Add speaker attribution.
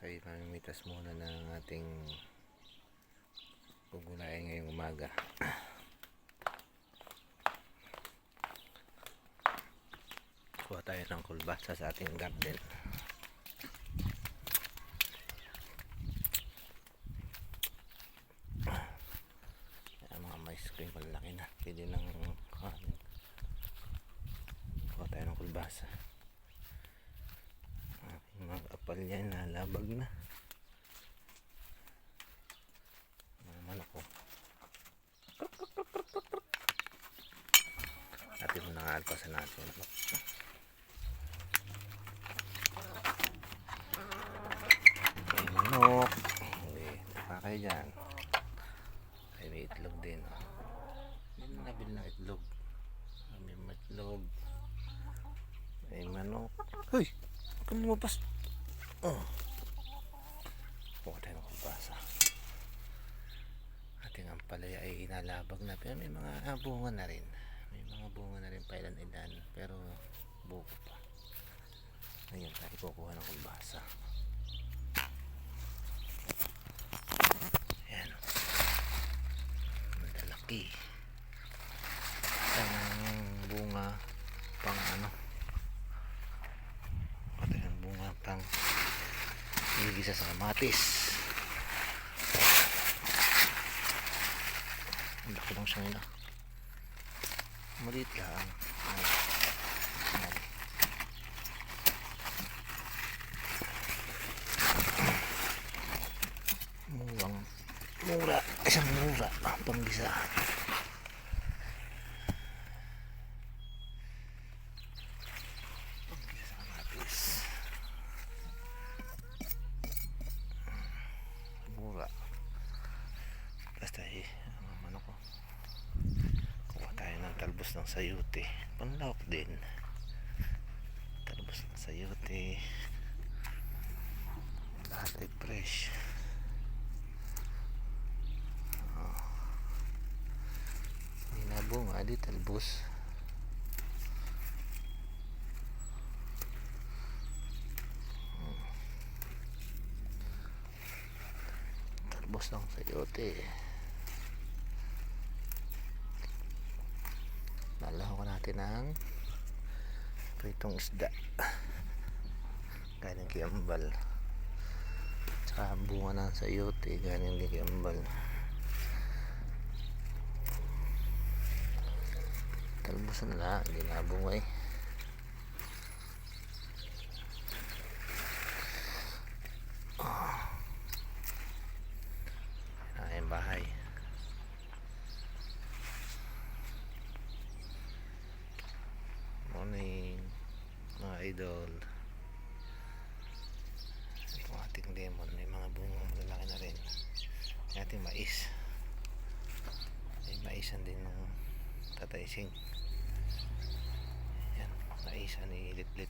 Speaker 1: Tayo mamimitas muna ng ating gugulain ngayong umaga. Kuha tayo ng kulbasa sa ating garden. Ayan, mga mais cream, malaki na. Pwede nang kanin. Kuha tayo ng kulbasa. Mga apal yan, nalabag na. Mga manok ko. Natin mo nang alpasan natin. May manok. Hindi, taka kayo dyan. Ay, may itlog din. Hindi na nabili ng itlog. May itlog. May manok. Uy! Huwag kang lumabas. Huwag tayo ng kulbasa. Ating ampalaya ay inalabag na, pero may mga bunga na rin. May mga bunga na rin pa ilan-ilan, pero buko pa. Ngayon tayo kukuha ng kulbasa. Ayan. Malalaki. Ang bunga pang ano. Pati ang bunga pang igisa sa kamatis. Ang laki lang siya nila. Maliit lang. Mura. Isang mura. Panggisa. Panggisa sa kamatis. Mura. Basta ano ko. Kuha tayo ng talbos ng sayote. Panlawak din. Talbos ng sayote. Lahat ay fresh. Hindi na bunga, di talbos. Talbos ng sayote. Lalaho natin ng pritong isda galing kay Ambal, tsaka bunga ng sayote galing din kay Ambal. Talbos na, hindi na bunga eh. Ayan bahay. Morning mga idol. Itong ating lemon, may mga bunga malalaki na rin. Yung ating mais, may maisan din ng Tatay Sing. Yan, maisan ni Litlit.